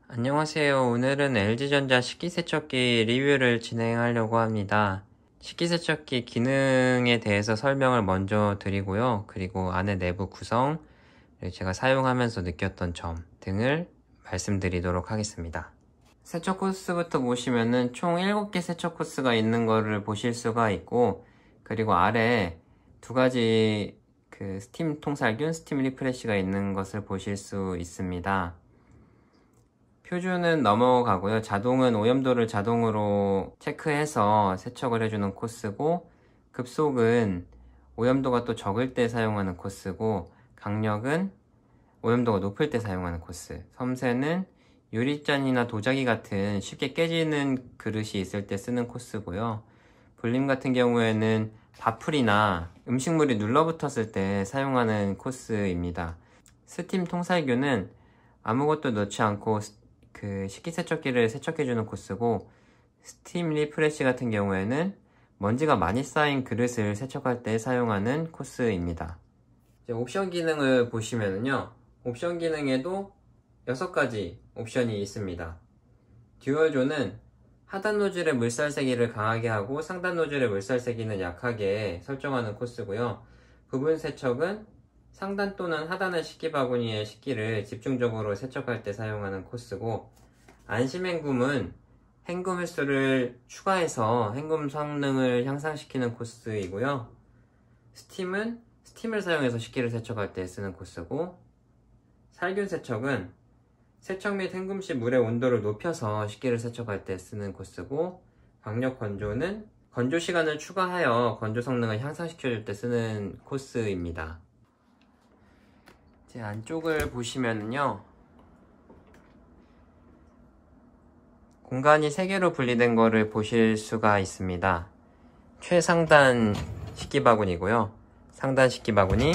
안녕하세요. 오늘은 LG전자 식기세척기 리뷰를 진행하려고 합니다. 식기세척기 기능에 대해서 설명을 먼저 드리고요. 그리고 안에 내부 구성, 그리고 제가 사용하면서 느꼈던 점 등을 말씀드리도록 하겠습니다. 세척 코스부터 보시면은 총 7개 세척 코스가 있는 거를 보실 수가 있고, 그리고 아래 두 가지 스팀 통살균, 스팀 리프레쉬가 있는 것을 보실 수 있습니다. 표준은 넘어가고요. 자동은 오염도를 자동으로 체크해서 세척을 해주는 코스고, 급속은 오염도가 또 적을 때 사용하는 코스고, 강력은 오염도가 높을 때 사용하는 코스, 섬세는 유리잔이나 도자기 같은 쉽게 깨지는 그릇이 있을 때 쓰는 코스고요. 불림 같은 경우에는 밥풀이나 음식물이 눌러붙었을 때 사용하는 코스입니다. 스팀 통살균은 아무것도 넣지 않고 식기세척기를 세척해주는 코스고, 스팀 리프레쉬 같은 경우에는 먼지가 많이 쌓인 그릇을 세척할 때 사용하는 코스입니다. 이제 옵션 기능을 보시면요, 옵션 기능에도 6가지 옵션이 있습니다. 듀얼존은 하단 노즐의 물살 세기를 강하게 하고 상단 노즐의 물살 세기는 약하게 설정하는 코스고요. 부분 세척은 상단 또는 하단의 식기 바구니의 식기를 집중적으로 세척할 때 사용하는 코스고, 안심 헹굼은 헹굼 횟수를 추가해서 헹굼 성능을 향상시키는 코스이고요. 스팀은 스팀을 사용해서 식기를 세척할 때 쓰는 코스고, 살균 세척은 세척 및 헹굼 시 물의 온도를 높여서 식기를 세척할 때 쓰는 코스고, 강력 건조는 건조 시간을 추가하여 건조 성능을 향상시켜줄 때 쓰는 코스입니다. 제 안쪽을 보시면요, 공간이 3개로 분리된 거를 보실 수가 있습니다. 최상단 식기 바구니고요, 상단 식기 바구니,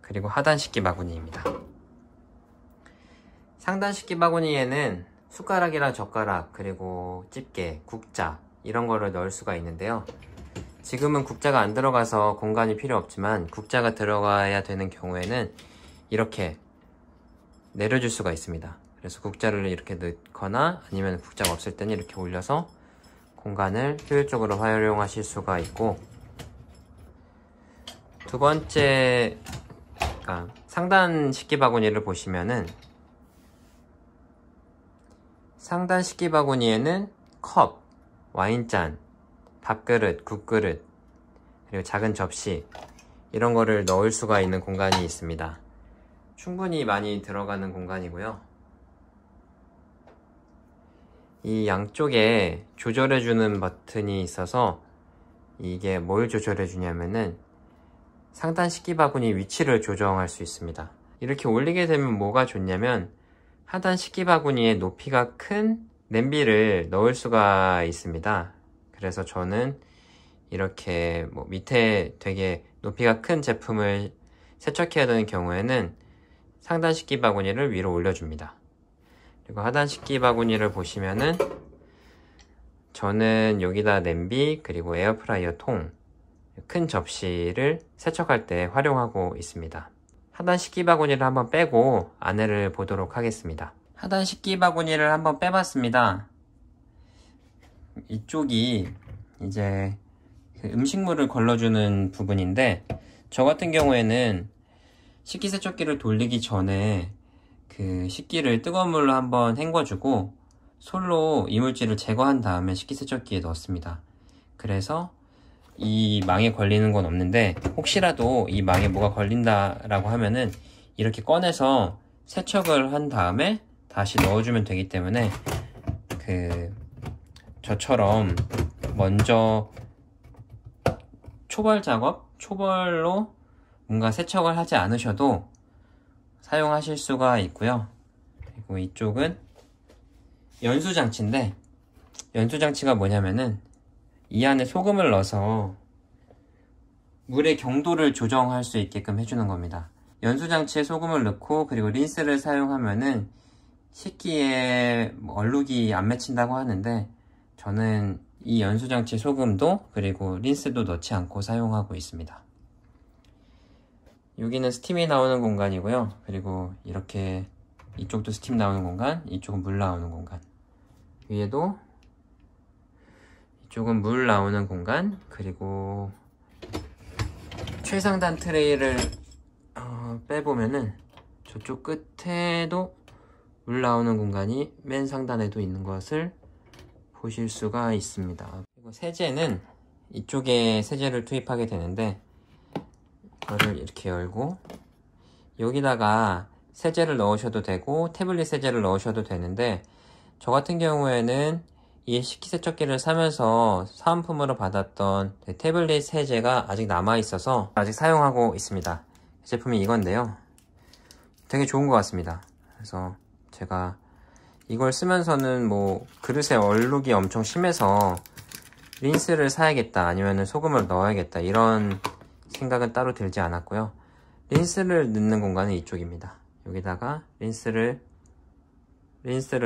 그리고 하단 식기 바구니입니다. 상단 식기 바구니에는 숟가락이랑 젓가락, 그리고 집게, 국자 이런 거를 넣을 수가 있는데요. 지금은 국자가 안 들어가서 공간이 필요 없지만, 국자가 들어가야 되는 경우에는 이렇게 내려줄 수가 있습니다. 그래서 국자를 이렇게 넣거나 아니면 국자가 없을 때는 이렇게 올려서 공간을 효율적으로 활용하실 수가 있고, 두 번째, 상단 식기 바구니를 보시면은 상단 식기 바구니에는 컵, 와인잔, 밥그릇, 국그릇, 그리고 작은 접시 이런 거를 넣을 수가 있는 공간이 있습니다. 충분히 많이 들어가는 공간이고요. 이 양쪽에 조절해주는 버튼이 있어서, 이게 뭘 조절해주냐면은 상단 식기 바구니 위치를 조정할 수 있습니다. 이렇게 올리게 되면 뭐가 좋냐면, 하단 식기 바구니에 높이가 큰 냄비를 넣을 수가 있습니다. 그래서 저는 이렇게 밑에 되게 높이가 큰 제품을 세척해야 되는 경우에는 상단 식기 바구니를 위로 올려줍니다. 그리고 하단 식기 바구니를 보시면은 저는 여기다 냄비, 그리고 에어프라이어 통, 큰 접시를 세척할 때 활용하고 있습니다. 하단 식기 바구니를 한번 빼고 안에를 보도록 하겠습니다. 하단 식기 바구니를 한번 빼봤습니다. 이쪽이 이제 음식물을 걸러주는 부분인데, 저 같은 경우에는 식기세척기를 돌리기 전에 식기를 뜨거운 물로 한번 헹궈주고 솔로 이물질을 제거한 다음에 식기세척기에 넣었습니다. 그래서 이 망에 걸리는 건 없는데, 혹시라도 이 망에 뭐가 걸린다라고 하면은 이렇게 꺼내서 세척을 한 다음에 다시 넣어주면 되기 때문에, 저처럼 먼저 초벌로 뭔가 세척을 하지 않으셔도 사용하실 수가 있고요. 그리고 이쪽은 연수장치인데, 연수장치가 뭐냐면은 이 안에 소금을 넣어서 물의 경도를 조정할 수 있게끔 해주는 겁니다. 연수장치에 소금을 넣고 그리고 린스를 사용하면은 식기에 얼룩이 안 맺힌다고 하는데, 저는 이 연수장치 소금도 그리고 린스도 넣지 않고 사용하고 있습니다. 여기는 스팀이 나오는 공간이고요. 그리고 이렇게 이쪽도 스팀 나오는 공간, 이쪽은 물 나오는 공간. 위에도 이쪽은 물 나오는 공간, 그리고 최상단 트레이를 빼보면은 저쪽 끝에도 물 나오는 공간이 맨 상단에도 있는 것을 보실 수가 있습니다. 그리고 세제는 이쪽에 세제를 투입하게 되는데, 이거를 이렇게 열고 여기다가 세제를 넣으셔도 되고 태블릿 세제를 넣으셔도 되는데, 저 같은 경우에는 이 식기세척기를 사면서 사은품으로 받았던 태블릿 세제가 아직 남아있어서 아직 사용하고 있습니다. 제품이 이건데요, 되게 좋은 것 같습니다. 그래서 제가 이걸 쓰면서는 뭐 그릇에 얼룩이 엄청 심해서 린스를 사야겠다, 아니면 소금을 넣어야겠다, 이런 생각은 따로 들지 않았고요. 린스를 넣는 공간은 이쪽입니다. 여기다가 린스를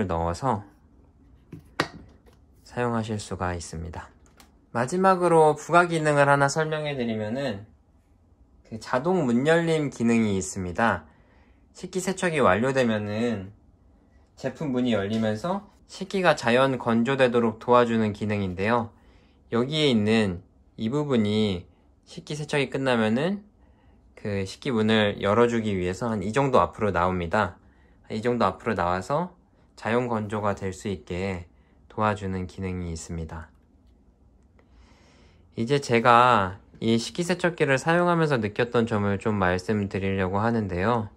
넣어서 사용하실 수가 있습니다. 마지막으로 부가 기능을 하나 설명해 드리면은, 그 자동 문 열림 기능이 있습니다. 식기세척이 완료되면은 제품 문이 열리면서 식기가 자연 건조되도록 도와주는 기능인데요, 여기에 있는 이 부분이 식기세척이 끝나면은 그 식기 문을 열어주기 위해서 한 이 정도 앞으로 나옵니다. 이 정도 앞으로 나와서 자연 건조가 될 수 있게 도와주는 기능이 있습니다. 이제 제가 이 식기세척기를 사용하면서 느꼈던 점을 좀 말씀드리려고 하는데요,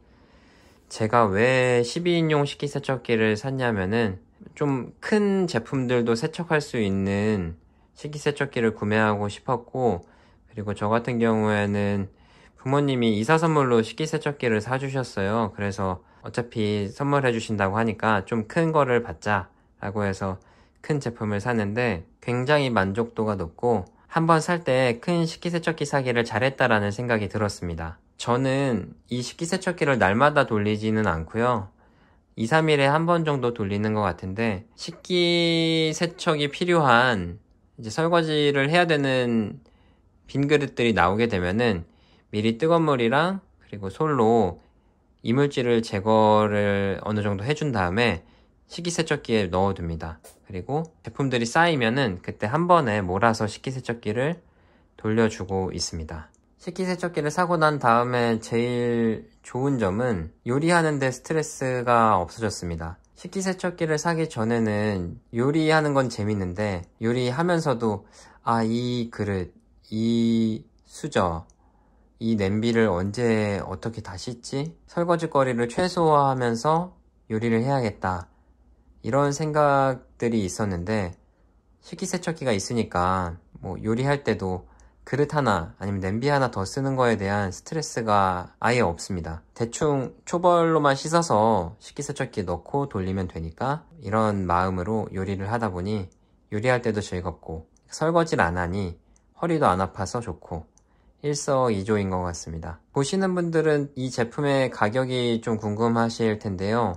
제가 왜 12인용 식기세척기를 샀냐면은, 좀 큰 제품들도 세척할 수 있는 식기세척기를 구매하고 싶었고, 그리고 저 같은 경우에는 부모님이 이사 선물로 식기세척기를 사주셨어요. 그래서 어차피 선물해 주신다고 하니까 좀 큰 거를 받자 라고 해서 큰 제품을 샀는데, 굉장히 만족도가 높고 한번 살 때 큰 식기세척기 사기를 잘했다라는 생각이 들었습니다. 저는 이 식기세척기를 날마다 돌리지는 않고요, 2, 3일에 한 번 정도 돌리는 것 같은데, 식기세척이 필요한 이제 설거지를 해야 되는 빈 그릇들이 나오게 되면은 미리 뜨거운 물이랑 그리고 솔로 이물질을 제거를 어느 정도 해준 다음에 식기세척기에 넣어둡니다. 그리고 제품들이 쌓이면은 그때 한 번에 몰아서 식기세척기를 돌려주고 있습니다. 식기세척기를 사고 난 다음에 제일 좋은 점은 요리하는데 스트레스가 없어졌습니다. 식기세척기를 사기 전에는 요리하는 건 재밌는데, 요리하면서도 이 그릇, 이 수저, 이 냄비를 언제 어떻게 다 씻지? 설거지거리를 최소화하면서 요리를 해야겠다, 이런 생각들이 있었는데, 식기세척기가 있으니까 뭐 요리할 때도 그릇 하나 아니면 냄비 하나 더 쓰는 거에 대한 스트레스가 아예 없습니다. 대충 초벌로만 씻어서 식기세척기에 넣고 돌리면 되니까, 이런 마음으로 요리를 하다 보니 요리할 때도 즐겁고 설거지를 안 하니 허리도 안 아파서 좋고 일석이조인 것 같습니다. 보시는 분들은 이 제품의 가격이 좀 궁금하실 텐데요,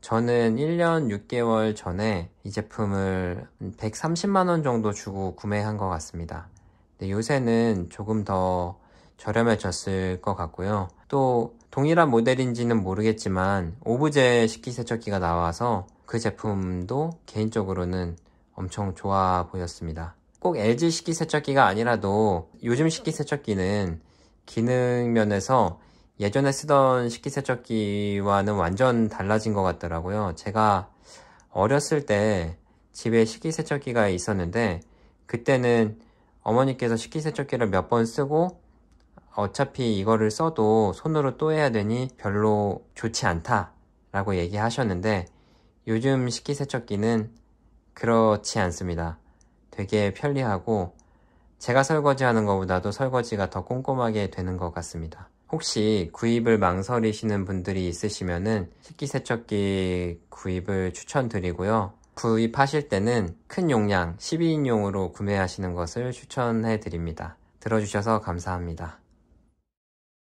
저는 1년 6개월 전에 이 제품을 130만원 정도 주고 구매한 것 같습니다. 근데 요새는 조금 더 저렴해졌을 것 같고요. 또 동일한 모델인지는 모르겠지만 오브제 식기세척기가 나와서 그 제품도 개인적으로는 엄청 좋아 보였습니다. 꼭 LG 식기세척기가 아니라도 요즘 식기세척기는 기능 면에서 예전에 쓰던 식기세척기와는 완전 달라진 것 같더라고요. 제가 어렸을 때 집에 식기세척기가 있었는데, 그때는 어머니께서 식기세척기를 몇 번 쓰고 어차피 이거를 써도 손으로 또 해야 되니 별로 좋지 않다 라고 얘기하셨는데, 요즘 식기세척기는 그렇지 않습니다. 되게 편리하고 제가 설거지하는 것보다도 설거지가 더 꼼꼼하게 되는 것 같습니다. 혹시 구입을 망설이시는 분들이 있으시면은 식기세척기 구입을 추천드리고요, 구입하실 때는 큰 용량 12인용으로 구매하시는 것을 추천해 드립니다. 들어주셔서 감사합니다.